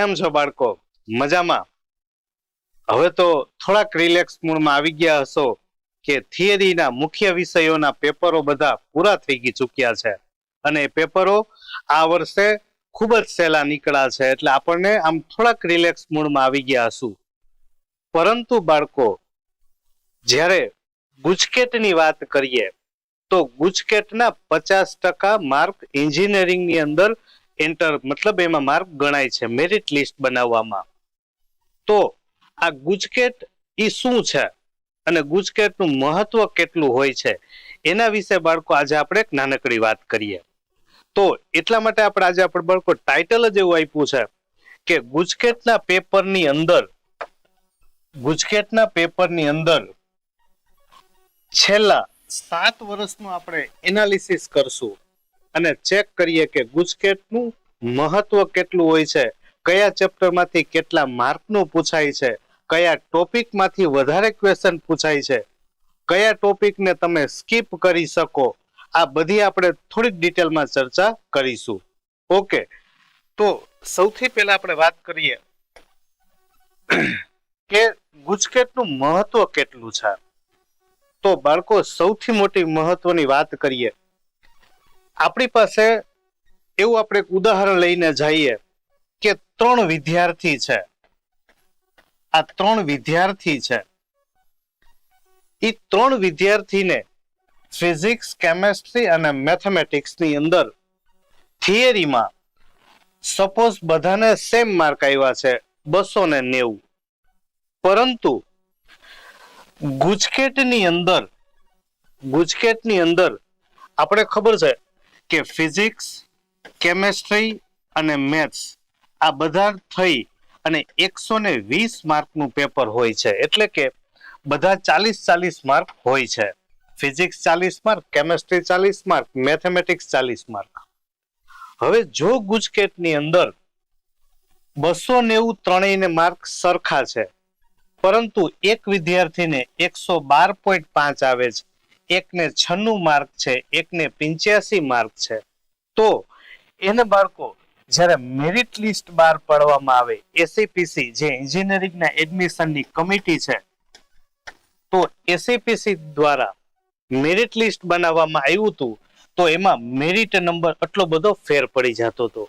કેમ છો બાળકો? મજામાં? હવે તો થોડાક રિલેક્સ મૂડમાં આવી ગયા હશો કે થિયરીના મુખ્ય વિષયોના પેપરો બધા પૂરા થઈ ચૂક્યા છે અને એ પેપરો આ વર્ષે ખૂબ જ સહેલા નીકળ્યા છે, એટલે આપણને આમ થોડાક રિલેક્સ મૂડમાં આવી ગયા હશું. પરંતુ બાળકો, જ્યારે ગુજકેટની વાત કરીએ તો ગુજકેટના 50% માર્ક એન્જિનિયરિંગની અંદર મતલબ એમાં માર્ક ગણાય છે મેરિટ લિસ્ટ બનાવવામાં. તો આ ગુજકેટ એ શું છે અને ગુજકેટનું મહત્વ કેટલું હોય છે એના વિશે બાળકો આજે આપણે એક નાનકડી વાત કરીએ. તો એટલા માટે આજે બાળકો ટાઇટલ જ એવું આપ્યું છે કે ગુજકેટના પેપરની અંદર છેલ્લા 7 વર્ષનું આપણે એનાલિસિસ કરશું અને ચેક કરીએ કે ગુજકેટનું મહત્વ કેટલું હોય છે, કયા ચેપ્ટરમાંથી કેટલા માર્કનું પૂછાય છે, કયા ટોપિકમાંથી વધારે ક્વેશ્ચન પૂછાય છે, કયા ટોપિકને તમે સ્કીપ કરી શકો, આ બધી આપણે થોડીક ડિટેલમાં ચર્ચા કરીશું. ઓકે, તો સૌથી પહેલા આપણે વાત કરીએ કે ગુજકેટનું મહત્વ કેટલું છે. તો બાળકો, સૌથી મોટી મહત્વની વાત કરીએ, આપણી પાસે એવું આપણે એક ઉદાહરણ લઈને જઈએ કે 3 વિદ્યાર્થી છે. આ 3 વિદ્યાર્થી છે, એ 3 વિદ્યાર્થીને ફિઝિક્સ, કેમેસ્ટ્રી અને મેથેમેટિક્સની અંદર થિયરીમાં સપોઝ બધાને સેમ માર્ક આવ્યા છે 290, પરંતુ ગુજકેટની અંદર આપણે ખબર છે કે ફિઝિક્સ, કેમેસ્ટ્રી અને મેથ્સ આ બધા થઈ અને 120 માર્કનું પેપર હોય છે. એટલે કે બધા 40 માર્ક હોય છે. Physics 40 mark, chemistry 40 mark, mathematics 40 mark. હવે જો ગુજકેટની અંદર 290 ત્રણેયને માર્ક સરખા છે, પરંતુ એક વિદ્યાર્થીને 112.5 આવે છે, એકને 96 માર્ક છે, એકને 85 માર્ક છે, તો એને બાળકો જ્યારે મેરિટ લિસ્ટ બહાર પાડવામાં આવે, એસઈપીસી જે એન્જિનિયરિંગના એડમિશનની કમિટી છે, તો એસઈપીસી દ્વારા મેરિટ લિસ્ટ બનાવવામાં આવ્યું હતું, તો એમાં મેરિટ નંબર આટલો બધો ફેર પડી જતો હતો.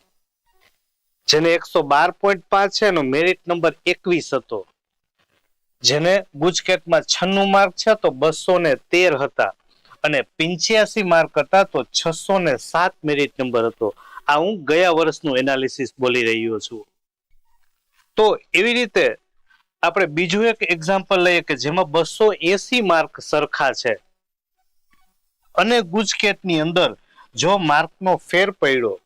જેને 112.5 છે એનો મેરિટ નંબર 21 હતો, જેને ગુજકેટમાં 96 માર્ક છે તો 213 હતા, અને 85 માર્ક હતા તો 607 મેરિટ નંબર હતો. આ હું ગયા વર્ષનું એનાલિસિસ બોલી રહ્યો છું. તો એવી રીતે આપણે બીજું એક એક્ઝામ્પલ લઈએ કે જેમાં 280 માર્ક સરખા છે અને ગુજકેટની અંદર જો માર્કનો ફેર પડ્યો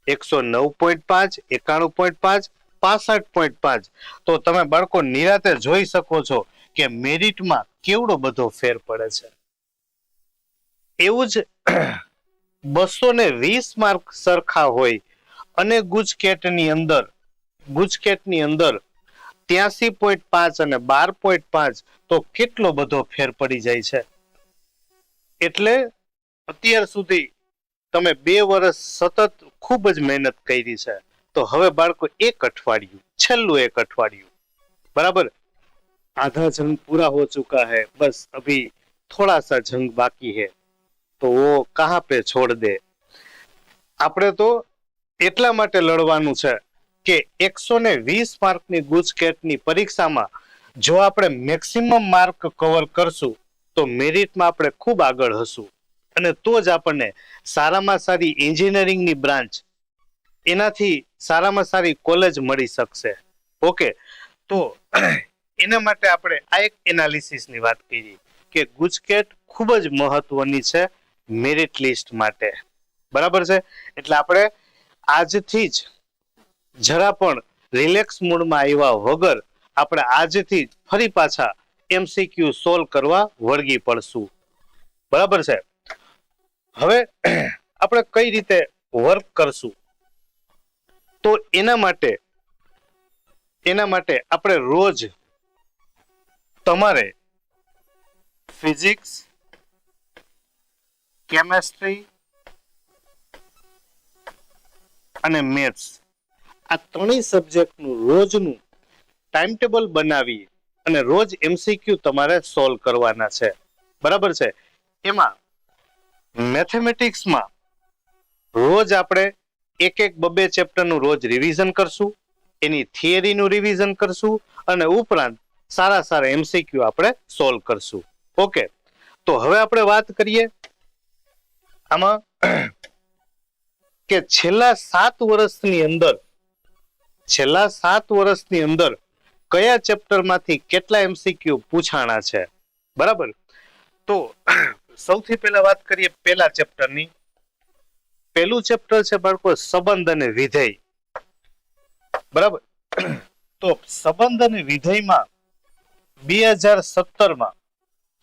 109.5, 91.5, 65.5, તો તમે બાળકો નિરાતે જોઈ શકો છો કે મેરિટમાં કેવડો બધો ફેર પડે છે. એવું જ 220 માર્ક સરખા હોય અને ગુજકેટની અંદર 83.5 અને 12.5, તો કેટલો બધો ફેર પડી જાય છે. એટલે અત્યાર સુધી તમે 2 વર્ષ સતત ખૂબ જ મહેનત કરી છે, તો હવે બાળકો છેલ્લું એક અઠવાડિયું, बराबर, आधा जंग पूरा हो चुका है, बस अभी थोड़ा सा जंग बाकी है, तो वो कहाँ पे छोड़ दे. આપણે તો એટલા માટે લડવાનું છે કે 120 માર્કની ગુજકેટની પરીક્ષામાં જો આપણે મેક્સિમમ માર્ક કવર કરશું તો મેરિટમાં આપણે ખૂબ આગળ હશું, અને તો જ આપણને સારામાં સારી એન્જિનિયરિંગની બ્રાન્ચ, એનાથી સારામાં સારી કોલેજ મળી શકશે. ઓકે, તો એના માટે આપણે આ એક એનાલિસિસની વાત કરી કે ગુજકેટ ખૂબ જ મહત્વની છે મેરિટ લિસ્ટ માટે. બરાબર છે, એટલે આપણે આજથી જ જરા પણ રિલેક્સ મૂડમાં આવ્યા વગર આપણે આજથી જ ફરી પાછા એમસીક્યુ સોલ્વ કરવા વળગી પડશું. બરાબર છે. હવે આપણે કઈ રીતે વર્ક કરશું, તો એના માટે આપણે રોજ તમારે ફિઝિક્સ, કેમેસ્ટ્રી અને મેથ્સ આ ત્રણેય સબ્જેક્ટનું રોજનું ટાઈમ ટેબલ બનાવી અને રોજ એમસીક્યુ તમારે સોલ્વ કરવાના છે. બરાબર છે. એમાં મેથેમેટિક્સમાં રોજ આપણે એક બે ચેપ્ટરનું રોજ રિવિઝન કરશું, એની થિયરીનું રિવિઝન કરશું અને ઉપરાંત સારા સારા એમસીક્યુ આપણે સોલ્વ કરશું. ઓકે, તો હવે આપણે વાત કરીએ આમાં કે છેલ્લા 7 વર્ષની અંદર કયા ચેપ્ટરમાંથી કેટલા એમસીક્યુ પૂછાણા છે. બરાબર, તો સૌથી પહેલા વાત કરીએ પહેલા ચેપ્ટરની. પહેલું ચેપ્ટર છે બાળકો સંબંધ અને વિધેય. બરાબર, તો સંબંધ અને વિધેયમાં 2017માં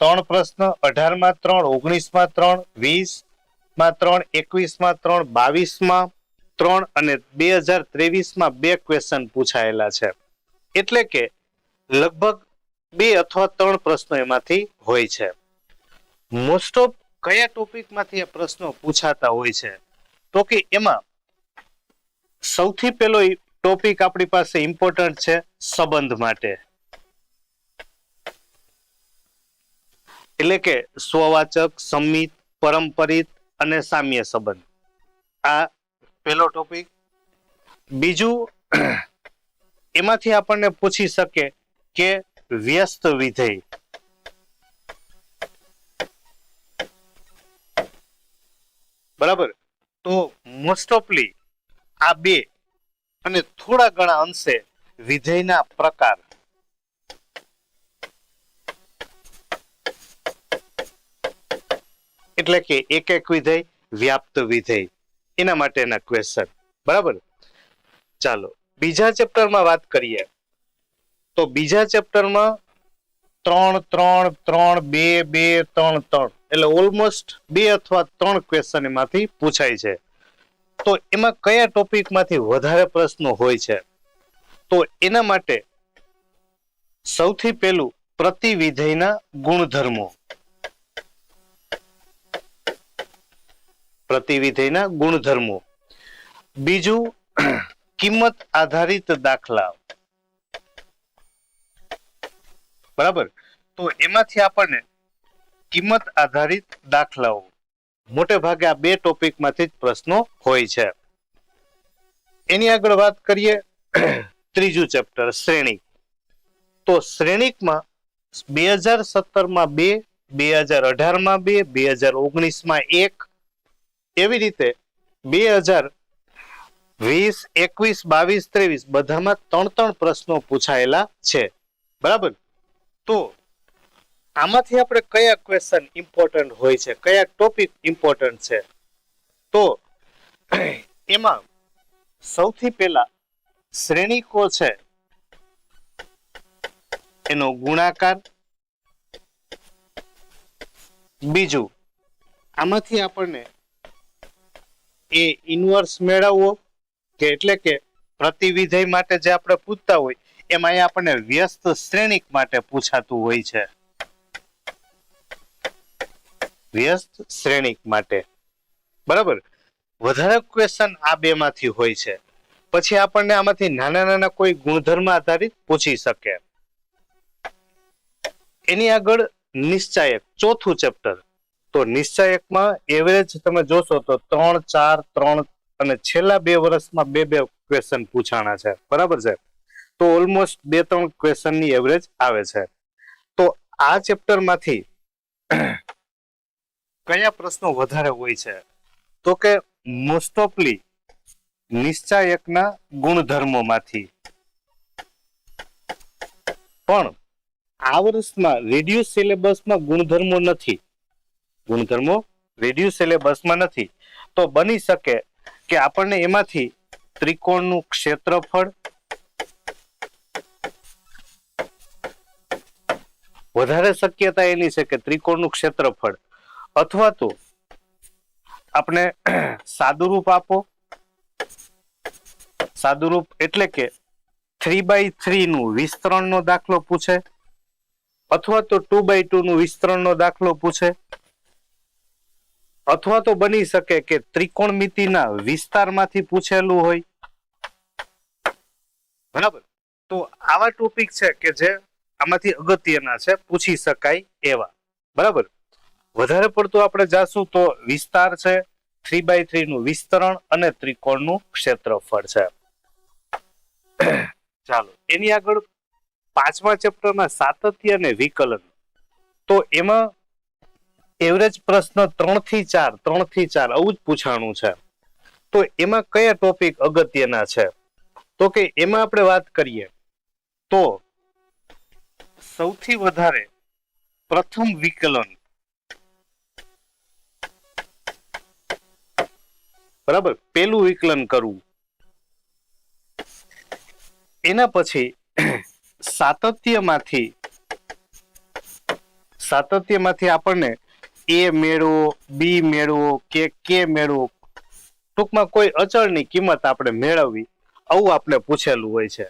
3 પ્રશ્ન, 18માં 3, 19માં 3, 20માં 3, 21માં 3, 22માં 3 અને 2023માં 2 ક્વેશ્ચન પૂછાયેલા છે. એટલે કે લગભગ 2 અથવા 3 પ્રશ્નો એમાંથી હોય છે. મોસ્ટ ઓફ કયા ટોપિકમાંથી આ પ્રશ્નો પૂછાતા હોય છે? તો કે એમાં સૌથી પહેલો ટોપિક આપણી પાસે ઇમ્પોર્ટન્ટ છે સંબંધ માટે, એટલે કે સ્વવાચક, સંમિત, પરંપરિત અને સામ્ય સંબંધ. આ પહેલો ટોપિક. બીજું, એમાંથી આપણને પૂછી શકે કે વ્યસ્ત વિધેય. બરાબર, તો મોસ્ટ ઓફલી આ બે અને થોડા ઘણા અંશે વિધેયના પ્રકાર. એટલે કે એક વિધેય, વ્યાપ્ત વિધેય, એના માટેના ક્વેશ્ચન. બરાબર, ચાલો બીજા ચેપ્ટરમાં વાત કરીએ. તો બીજા ચેપ્ટરમાં 3, 3, 3, 2, 2, 3, 3 એટલે ઓલમોસ્ટ 2 અથવા 3 ક્વેશ્ચન એમાંથી પૂછાય છે. તો એમાં કયા ટોપિકમાંથી વધારે પ્રશ્નો હોય છે? તો એના માટે સૌથી પહેલું પ્રતિવિધેયના ગુણધર્મો. પ્રતિવિધેયના ગુણધર્મો. બીજું, કિંમત આધારિત દાખલા. બરાબર, તો એમાંથી આપણને કિંમત આધારિત દાખલાઓ મોટે ભાગે આ 2 ટોપિકમાંથી જ પ્રશ્નો હોય છે. એની આગળ વાત કરીએ ત્રીજું ચેપ્ટર શ્રેણિક. તો શ્રેણિકમાં 2017માં 2, 2018માં 2, 2019માં 1, એવી રીતે 2020, 21, 22, 23 બધામાં 3 પ્રશ્નો પૂછાયેલા છે. બરાબર, તો આમાંથી આપણે કયા ક્વેશ્ચન ઇમ્પોર્ટન્ટ હોય છે, કયા ટોપિક ઇમ્પોર્ટન્ટ છે? તો એમાં સૌથી પહેલા શ્રેણિકો છે એનો ગુણાકાર. બીજું, આમાંથી આપણને એ ઇન્વર્સ મેળવવો, કે એટલે કે પ્રતિવિધેય માટે જે આપણે પૂછતા હોય એમાં આપણને વ્યસ્ત શ્રેણિક માટે પૂછાતું હોય છે. વ્યસ્ત શ્રેણિક માટે. બરાબર, વધારે ક્વેશ્ચન આ 2 માંથી હોય છે. પછી આપણને આમાંથી નાના નાના કોઈ ગુણધર્મ આધારિત પૂછી શકે. એની આગળ નિશ્ચાયક, ચોથું ચેપ્ટર. તો નિશ્ચાયકમાં એવરેજ તમે જોશો તો 3, 4, 3 અને છેલ્લા 2 વર્ષમાં 2 ક્વેશ્ચન પૂછાણા છે. બરાબર છે, તો ઓલમોસ્ટ 2-3 ક્વેશ્ચનની એવરેજ આવે છે. તો આ ચેપ્ટરમાંથી કયા પ્રશ્નો વધારે હોય છે? તો કે મોસ્ટ ઓફલી નિશ્ચાયકના ગુણધર્મોમાંથી. પણ આ વર્ષમાં રેડિયો સિલેબસમાં ગુણધર્મો નથી. ગુણધર્મો રેડિયો સિલેબસમાં નથી. તો બની શકે કે આપણને એમાંથી ત્રિકોણનું ક્ષેત્રફળ, વધારે શક્યતા એની છે કે ત્રિકોણનું ક્ષેત્રફળ, અથવા તો આપણે સાદુરૂપ આપો. સાદુરૂપ એટલે કે 3/3 નું વિસ્તરણનો દાખલો પૂછે, અથવા તો 2/2 નું વિસ્તરણનો દાખલો પૂછે, અથવા તો બની શકે કે ત્રિકોણમિતિના વિસ્તારમાંથી પૂછેલું હોય, બરાબર. તો આવા ટોપિક છે કે જે આમાંથી અગત્યના છે, પૂછી શકાય એવા. બરાબર. વધારે પડતું આપણે જાશું તો વિસ્તાર છે, 3x3 નું વિસ્તરણ અને ત્રિકોણનું ક્ષેત્રફળ છે. ચાલો એની આગળ 5મા ચેપ્ટરમાં સાતત્ય અને વિકલન. તો એમાં એવરેજ પ્રશ્ન 3 થી 4 આવું જ પૂછાણું છે. તો એમાં કયા ટોપિક અગત્યના છે? તો કે એમાં આપણે વાત કરીએ તો સૌથી વધારે પ્રથમ વિકલન, બરાબર, પેલું વિકલન કરવું. એના પછી સાતત્યમાંથી આપણને એ મેળવો, બી મેળવો કે મેળવો, ટૂંકમાં કોઈ અચળની કિંમત આપણે મેળવવી, આવું આપણે પૂછેલું હોય છે.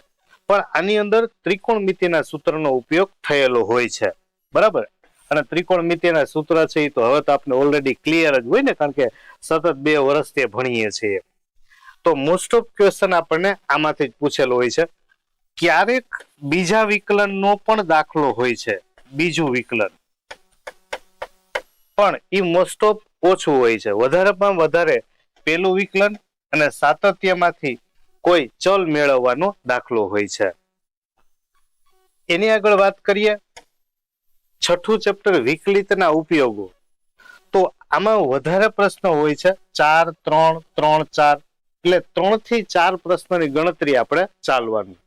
પણ આની અંદર ત્રિકોણમિતિના સૂત્રનો ઉપયોગ થયેલો હોય છે. બરાબર. અને ત્રિકોણમિતિના સૂત્ર છે એ તો હવે તો આપણે ઓલરેડી ક્લિયર જ હોય ને, કારણ કે સતત 2 વર્ષથી ભણીએ છીએ. તો મોસ્ટ ઓફ ક્વેશ્ચન આપણને આમાંથી જ પૂછેલો હોય છે. ક્યારેક બીજા વિકલનનો પણ દાખલો હોય છે, બીજું વિકલન, પણ એ મોસ્ટ ઓફ ઓછું હોય છે. વધારેમાં વધારે પેલું વિકલન અને સાતત્યમાંથી કોઈ ચલ મેળવવાનો દાખલો હોય છે. એની આગળ વાત કરીએ 6થું ચેપ્ટર વિકલિતના ઉપયોગો. તો આમાં વધારે પ્રશ્ન હોય છે, 4, 3, 3, 4, એટલે 3 થી 4 પ્રશ્નની ગણતરી આપણે ચાલવાનું.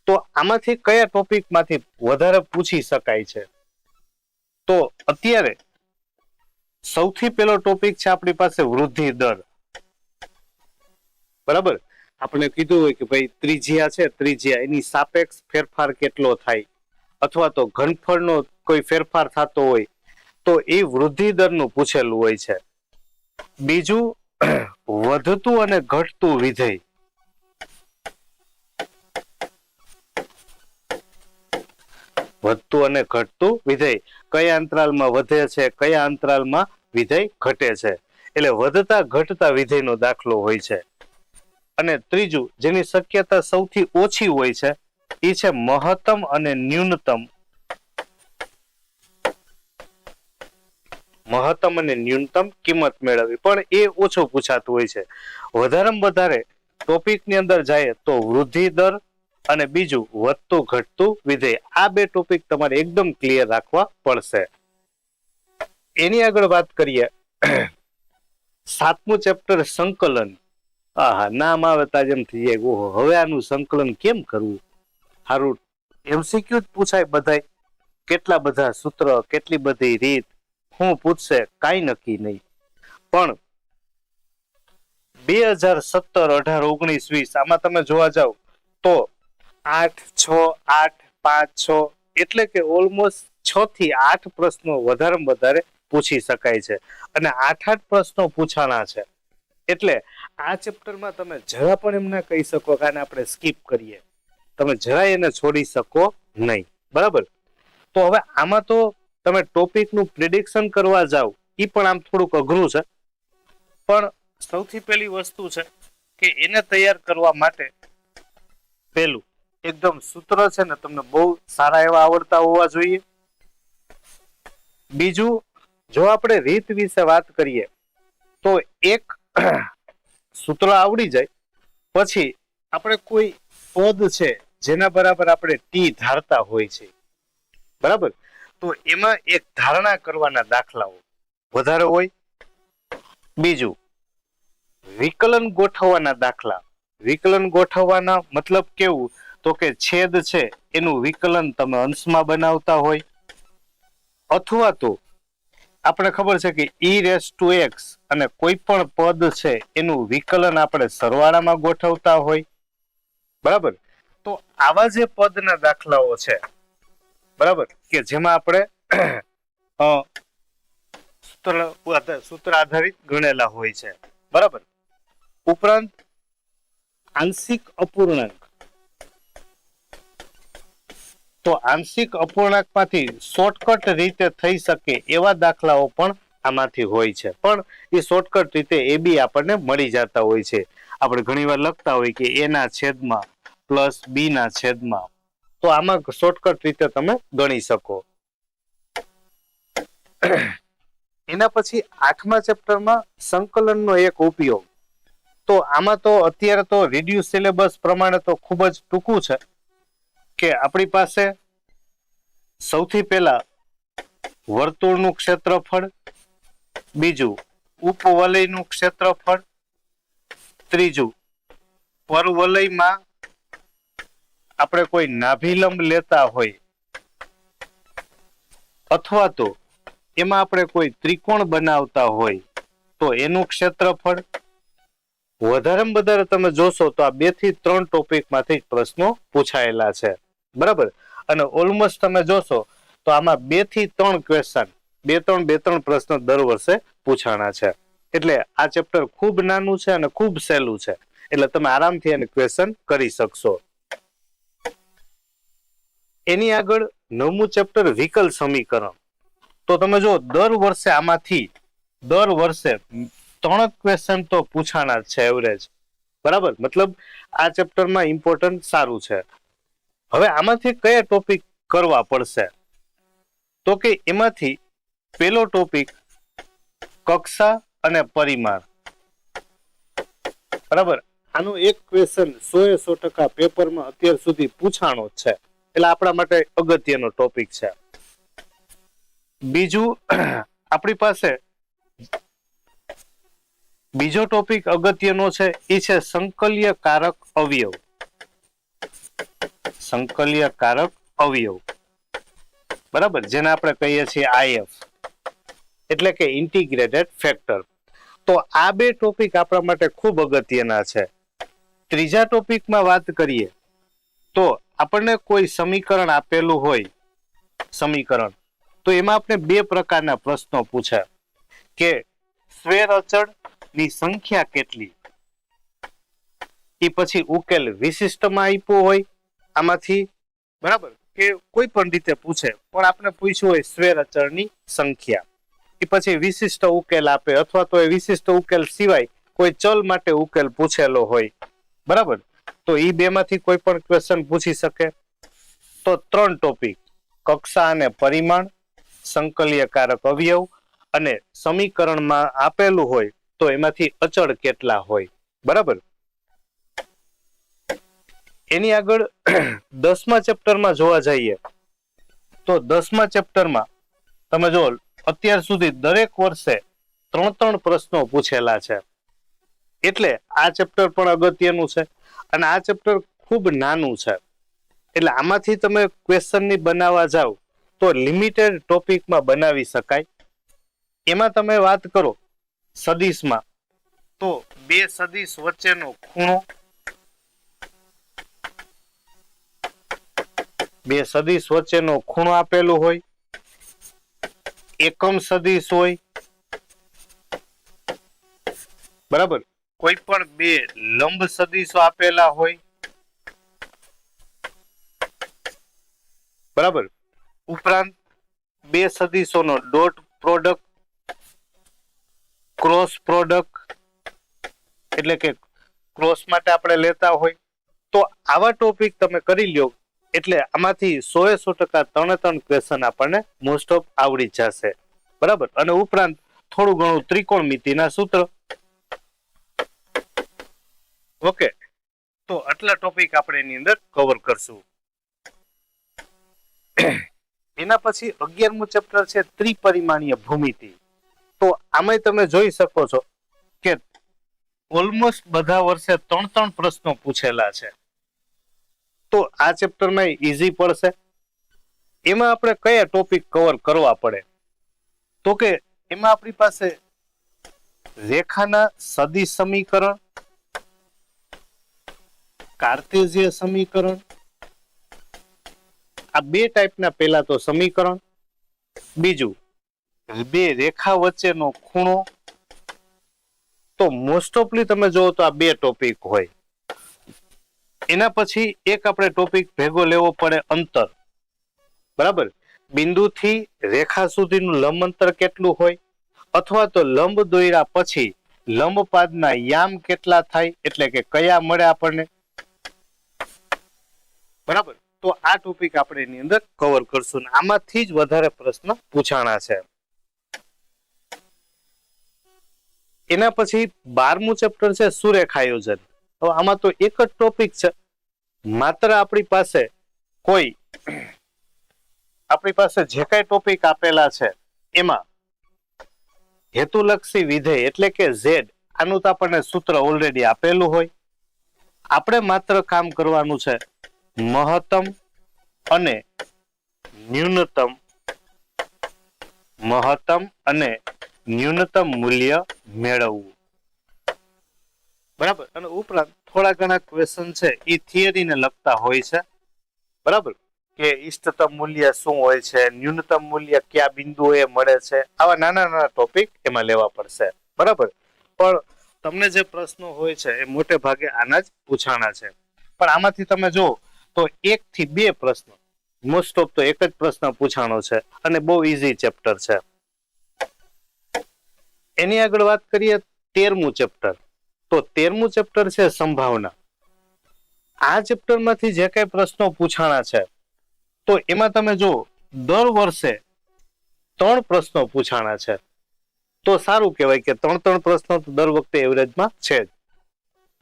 તો આમાંથી કયા ટોપિકમાંથી વધારે પૂછી શકાય છે? તો અત્યારે સૌથી પહેલો ટોપિક છે આપણી પાસે વૃદ્ધિ દર. બરાબર. આપણે કીધું હોય કે ભાઈ ત્રિજ્યા છે, ત્રિજ્યા એની સાપેક્ષ ફેરફાર કેટલો થાય, અથવા તો ઘનફળનો કોઈ ફેરફાર થતો હોય તો એ વૃદ્ધિ દરનું પૂછેલું હોય છે. બીજું વધતું અને ઘટતું વિધેય. વધતું અને ઘટતું વિધેય કયા અંતરાલમાં વધે છે, કયા અંતરાલમાં વિધેય ઘટે છે, એટલે વધતા ઘટતા વિધેયનો દાખલો હોય છે. અને ત્રીજું જેની શક્યતા સૌથી ઓછી હોય છે એ છે મહત્તમ અને ન્યૂનતમ. મહત્તમ અને ન્યૂનતમ કિંમત મેળવવી, પણ એ ઓછું પૂછાતું હોય છે. વધારેમાં વધારે ટોપિકની અંદર જાય તો વૃદ્ધિ દર અને બીજું વધતું ઘટતું વિધેય, આ 2 ટોપિક તમારે એકદમ ક્લિયર રાખવા પડશે. એની આગળ વાત કરીએ 7મું ચેપ્ટર સંકલન. નામ આવે તાજ એમ થઈ જાય, ઓહો હવે આનું સંકલન કેમ કરવું. સારું, MCQ જ પૂછાય બધાય, કેટલા બધા સૂત્ર, કેટલી બધી રીત, શું પૂછશે કાંઈ નક્કી નહીં. પણ 2017, 18, 19, 20 આમાં તમે જોવા જાવ તો 8, 6, 8, 5, 6 એટલે કે ઓલમોસ્ટ 6 થી 8 પ્રશ્નો વધારેમાં વધારે પૂછી શકાય છે. અને 8 પ્રશ્નો પૂછાણા છે. એટલે આ ચેપ્ટરમાં તમે જરા પણ એમ ના કહી શકો કે આને આપણે સ્કીપ કરીએ, તમે જરાય એને છોડી શકો નહીં. બરાબર. તો હવે આમાં તો તમે ટોપિકનું પ્રિડિક્શન કરવા જાવ એ પણ આમ થોડુંક અઘરું છે. પણ સૌથી પહેલી વસ્તુ છે કે એને તૈયાર કરવા માટે પહેલું એકદમ સૂત્ર છે ને તમને બહુ સારા એવા આવડતા હોવા જોઈએ. બીજું, જો આપણે રીત વિશે વાત કરીએ તો એક સૂત્ર આવડી જાય પછી આપણે કોઈ પદ છે જેના બરાબર આપણે ટી ધારતા હોય છે, બરાબર, તો એમાં એક ધારણા કરવાના દાખલાઓ વધારે હોય. બીજું, વિકલન ગોઠવવાના દાખલા. વિકલન ગોઠવવાના મતલબ કેવું, તો કે છેદ છે એનું વિકલન તમે અંશમાં બનાવતા હોય, અથવા તો આપણે ખબર છે કે e⁻x અને કોઈ પણ પદ છે એનું વિકલન આપણે સરવાળામાં ગોઠવતા હોય. બરાબર. તો આવા જે પદના દાખલાઓ છે, બરાબર, કે જેમાં આપણે સૂત્ર આધારિત ગણેલા હોય છે. બરાબર. ઉપરાંત આંશિક અપૂર્ણાંક. તો આંશિક અપૂર્ણાંકમાંથી શોર્ટકટ રીતે થઈ શકે એવા દાખલાઓ પણ આમાંથી હોય છે. પણ એ શોર્ટકટ રીતે એ બી આપણને મળી જતા હોય છે. આપણે ઘણીવાર લખતા હોય કે એના છેદમાં પ્લસ બી ના છેદમાં. તો આમાં શોર્ટકટ રીતે તમે ગણી શકો. એના પછી 8મા ચેપ્ટરમાં સંકલનનો એક ઉપયોગ. તો આમાં તો અત્યારે તો રિડ્યુસ સિલેબસ પ્રમાણે તો ખૂબ જ ટૂંકું છે કે આપણી પાસે સૌથી પહેલા વર્તુળનું ક્ષેત્રફળ, બીજું ઉપવલયનું ક્ષેત્રફળ, ત્રીજું પરવલયમાં આપણે કોઈ નાભિલંબ લેતા હોય અથવા તો એમાં આપણે કોઈ ત્રિકોણ બનાવતા હોય તો એનું ક્ષેત્રફળ. વધારેમાં વધારે તમે જોશો તો આ 2 થી 3 ટોપિકમાંથી પ્રશ્નો પૂછાયેલા છે. બરાબર. અને ઓલમોસ્ટ તમે જોશો તો આમાં 2 થી 3 ક્વેશ્ચન, 2-3 પ્રશ્ન દર વર્ષે પૂછાણા છે. એટલે આ ચેપ્ટર ખૂબ નાનું છે અને ખૂબ સહેલું છે. એટલે તમે આરામથી એને ક્વેશ્ચન કરી શકશો. એની આગળ 9મું ચેપ્ટર વિકલ સમીકરણ. તો તમે જો દર વર્ષે આમાંથી દર વર્ષે 3 ક્વેશ્ચન તો પૂછાણા છે એવરેજ. બરાબર. મતલબ આ ચેપ્ટરમાં ઇમ્પોર્ટન્ટ સારું છે. હવે આમાંથી કયા ટોપિક કરવા પડશે? તો કે એમાંથી પહેલો ટોપિક કક્ષા અને પરિમાણ. બરાબર. આનું એક ક્વેશ્ચન 100% પેપરમાં અત્યાર સુધી પૂછાણો જ છે. એટલે આપણા માટે અગત્યનો ટોપિક છે. બીજું આપણી પાસે બીજો ટોપિક અગત્યનો છે એ છે સંકલ્ય કારક અવયવ. સંકલ્ય કારક અવયવ. બરાબર. જેને આપણે કહીએ છીએ આઈએફ, એટલે કે ઇન્ટિગ્રેટેડ ફેક્ટર. તો આ 2 ટોપિક આપણા માટે ખૂબ અગત્યના છે. ત્રીજા ટોપિકમાં વાત કરીએ તો આપણને કોઈ સમીકરણ આપેલું હોય, સમીકરણ, તો એમાં આપણે 2 પ્રકારના પ્રશ્નો પૂછે કે સ્વેર અચળની સંખ્યા કેટલી, એ પછી ઉકેલ વિશિષ્ટમાં આપ્યો હોય આમાંથી. બરાબર. કે કોઈ પણ રીતે પૂછે પણ આપણે પૂછ્યું હોય સ્વેર અચળની સંખ્યા, એ પછી વિશિષ્ટ ઉકેલ આપે અથવા તો એ વિશિષ્ટ ઉકેલ સિવાય કોઈ ચલ માટે ઉકેલ પૂછેલો હોય. બરાબર. તો એ 2 માંથી કોઈ પણ ક્વેશ્ચન પૂછી શકે. તો 3 ટોપિક કક્ષા અને પરિમાણ, સંકલ્યકારક અવયવ અને સમીકરણમાં આપેલું હોય તો એમાંથી અચળ કેટલા હોય. બરાબર. એની આગળ 10મા ચેપ્ટરમાં જોવા જઈએ તો 10મા ચેપ્ટરમાં તમે જો અત્યાર સુધી દરેક વર્ષે 3 પ્રશ્નો પૂછેલા છે. એટલે આ ચેપ્ટર પણ અગત્યનું છે અને આ ચેપ્ટર ખૂબ નાનું છે. એટલે આમાંથી તમે ક્વેશ્ચનની બનાવવા જાવ તો લિમિટેડ ટોપિકમાં બનાવી શકાય. એમાં તમે વાત કરો સદિશમાં તો 2 સદિશ વચ્ચેનો ખૂણો, 2 સદિશ વચ્ચેનો ખૂણો આપેલું હોય, એકમ સદિશ હોય. બરાબર. કોઈ પણ 2 લંબ સદિશો આપેલા હોય. બરાબર. ઉપરાંત 2 સદિશોનો ડોટ પ્રોડક્ટ, ક્રોસ પ્રોડક્ટ, એટલે કે ક્રોસ માટે આપણે લેતા હોય. તો આવા ટોપિક તમે કરી લ્યો એટલે આમાંથી 100% 3 ક્વેશ્ચન આપણને મોસ્ટ ઓફ આવડી જશે. બરાબર. અને ઉપરાંત થોડું ઘણું ત્રિકોણમિતિના સૂત્ર. ઓકે. તો આટલા ટોપિક આપણે એની અંદર કવર કરશું. એના પછી 11મું ચેપ્ટર છે ત્રિપરિમાણીય ભૂમિતિ. તો આમાં તમે જોઈ શકો છો કે ઓલમોસ્ટ બધા વર્ષે 3 પ્રશ્નો પૂછેલા છે. તો આ ચેપ્ટરમાં ઈઝી પડશે. એમાં આપણે કયા ટોપિક કવર કરવા પડે? તો કે એમાં આપણી પાસે રેખાના સદિશ સમીકરણ, કાર્ટેશિય સમીકરણ, આ 2 ટાઈપના પહેલા તો સમીકરણ, બીજું 2 રેખા વચ્ચેનો ખૂણો. તો મોસ્ટ ઓફલી તમે જોવો તો આ 2 ટોપિક હોય. એના પછી એક આપણે ટોપિક ભેગો લેવો પડે અંતર. બરાબર. બિંદુથી રેખા સુધીનું લંબ અંતર કેટલું હોય, અથવા તો લંબ દોર્યા પછી લંબપાદના યામ કેટલા થાય, એટલે કે કયા મળે આપણને. બરાબર. તો આ ટોપિક આપણે એની અંદર કવર કરશું ને આમાંથી જ વધારે પ્રશ્ન પૂછાણા છે. એના પછી 12મું ચેપ્ટર છે સુરેખ આયોજન. હવે આમાં તો એક જ ટોપિક છે, માત્ર આપણી પાસે જે કઈ ટોપિક આપેલા છે એમાં હેતુલક્ષી વિધેય એટલે કે ઝેડ, આનું તો આપણને સૂત્ર ઓલરેડી આપેલું હોય. આપણે માત્ર કામ કરવાનું છે મહત્તમ અને ન્યૂનતમ મૂલ્ય મેળવવું. બરાબર. અને ઉપરાંત થોડા ઘણા ક્વેશ્ચન છે એ થિયરીને લગતા હોય છે. બરાબર, કે ઇષ્ટતમ મૂલ્ય શું હોય છે, ન્યૂનતમ મૂલ્ય કયા બિંદુએ મળે છે, આવા નાના નાના ટોપિક એમાં લેવા પડશે. બરાબર. પણ તમને જે પ્રશ્નો હોય છે એ મોટે ભાગે આના જ પૂછાણા છે. પણ આમાંથી તમે જો તો 1 થી 2 પ્રશ્ન, મોસ્ટ ઓફ તો એક જ પ્રશ્ન પૂછાણો છે અને બહુ ઈઝી ચેપ્ટર છે. એની આગળ વાત કરીએ 13મું ચેપ્ટર. તો 13મું ચેપ્ટર છે સંભાવના. આ ચેપ્ટરમાંથી જે કઈ પ્રશ્નો પૂછાણા છે તો એમાં તમે જો દર વર્ષે 3 પ્રશ્નો પૂછાણા છે. તો સારું કહેવાય કે 3 પ્રશ્નો તો દર વખતે એવરેજમાં છે જ.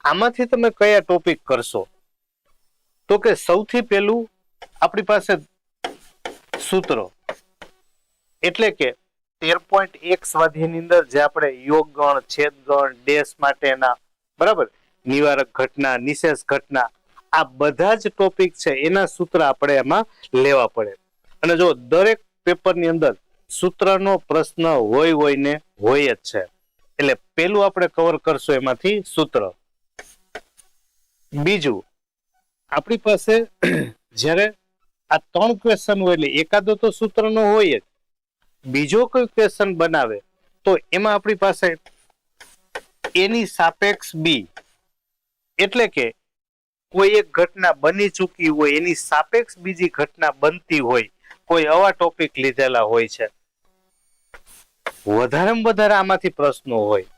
આમાંથી તમે કયા ટોપિક કરશો? તો કે સૌથી પહેલું આપણી પાસે સૂત્રો એટલે કે 13.1 સ્વાધ્યાયની અંદર જે આપણે યોગ ગણ, છેદ ગણ, ડેશ માટેના, બરાબર, નિવારક ઘટના, નિશેષ ઘટના, આ બધા જ ટોપિક છે એના સૂત્ર આપણે એમાં લેવા પડે. અને જો દરેક પેપરની અંદર સૂત્રનો પ્રશ્ન હોય જ છે. એટલે પેલું આપણે કવર કરશું એમાંથી સૂત્ર. બીજું, આપણી પાસે જ્યારે આ 3 ક્વેશ્ચન હોય એટલે એકાદો તો સૂત્રનો હોય જ. બીજો કોઈ ક્વેશ્ચન બનાવે તો એમાં આપણી પાસે એની સાપેક્ષ બી એટલે કે કોઈ એક ઘટના બની ચૂકી હોય એની સાપેક્ષ બીજી ઘટના બનતી હોય, કોઈ આવા ટોપિક લીધેલા હોય છે. વધારેમાં વધારે આમાંથી પ્રશ્નો હોય.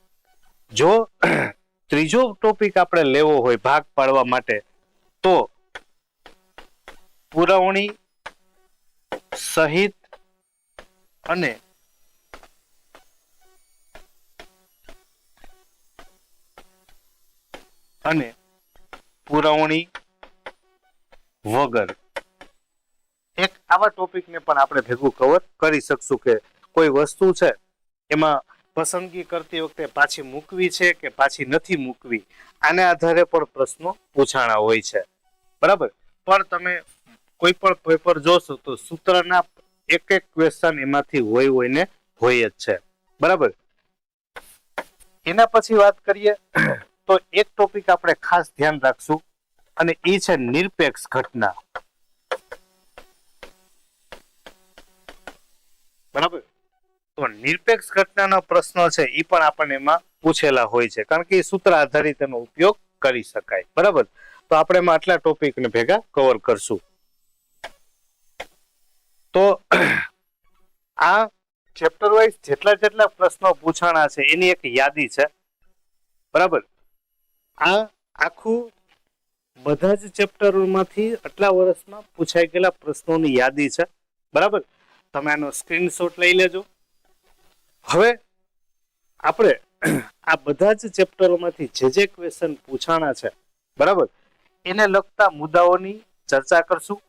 જો ત્રીજો ટોપિક આપણે લેવો હોય ભાગ પાડવા માટે તો પુરવણી સહિત અને પુરવણી વગર, એક આવા ટોપિકને પણ આપણે ભેગું કવર કરી શકશું કે કોઈ વસ્તુ છે એમાં પસંદગી કરતી વખતે પાછી મૂકવી છે કે પાછી નથી મૂકવી, આને આધારે પણ પ્રશ્નો પૂછાણા હોય છે. બરાબર. પણ તમે કોઈ પણ પેપર જોશો તો સૂત્રના એક ક્વેશ્ચન એમાંથી હોય જ છે. બરાબર. એના પછી વાત કરીએ તો એક ટોપિક આપણે ખાસ ધ્યાન રાખશું અને એ છે નિરપેક્ષ ઘટના. બરાબર. તો નિરપેક્ષ ઘટનાનો પ્રશ્ન છે એ પણ આપણને એમાં પૂછેલા હોય છે, કારણ કે એ સૂત્ર આધારિત એનો ઉપયોગ કરી શકાય. બરાબર. તો આપણે એમાં આટલા ટોપિકને ભેગા કવર કરશું. તો આ ચેપ્ટર વાઇઝ જેટલા પ્રશ્નો પૂછાણા છે એની એક યાદી છે. બરાબર. આ આખું બધા જ ચેપ્ટરોમાંથી આટલા વર્ષમાં પૂછાઈ ગયેલા પ્રશ્નોની યાદી છે. બરાબર. તમે આનો સ્ક્રીનશોટ લઈ લેજો. હવે આપણે આ બધા જ ચેપ્ટરોમાંથી જે ક્વેશ્ચન પૂછાણા છે, બરાબર, એને લગતા મુદ્દાઓની ચર્ચા કરશું.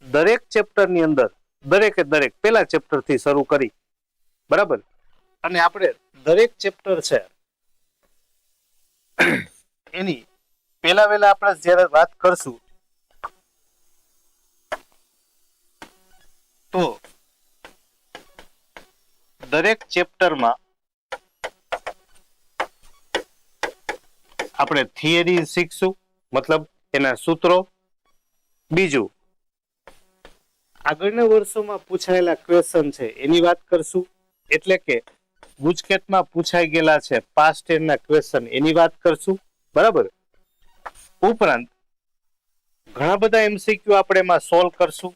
દરેક ચેપ્ટરની અંદર દરેકે દરેક પહેલા ચેપ્ટરથી શરૂ કરી, બરાબર, અને આપણે દરેક ચેપ્ટર છે એની પહેલા આપણે જ્યારે વાત કરશું તો દરેક ચેપ્ટરમાં આપણે થિયરી શીખશું, મતલબ એના સૂત્રો. બીજું, આગળના વર્ષોમાં પૂછાયેલા ક્વેશ્ચન છે એની વાત કરશું, એટલે કે ગુજકેટમાં પૂછાઈ ગયેલા છે પાસ્ટ ટેન્સના ક્વેશ્ચન એની વાત કરશું. બરાબર. ઉપરાંત ઘણા બધા એમસીક્યુ આપણે એમાં સોલ્વ કરશું,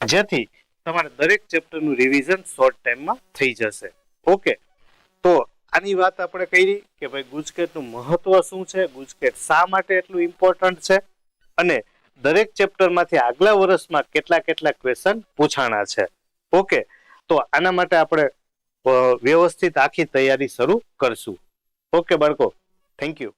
જેથી તમારે દરેક ચેપ્ટરનું રિવિઝન શોર્ટ ટાઈમમાં થઈ જશે. ઓકે. તો આની વાત આપણે કરી કે ભાઈ ગુજકેટનું મહત્વ શું છે, ગુજકેટ શા માટે એટલું ઇમ્પોર્ટન્ટ છે, અને દરેક ચેપ્ટરમાંથી આગલા વર્ષમાં કેટલા ક્વેશ્ચન પૂછાણા છે. ઓકે, તો આના માટે આપણે વ્યવસ્થિત આખી તૈયારી શરૂ કરશું. ઓકે બાળકો, થેન્ક યુ.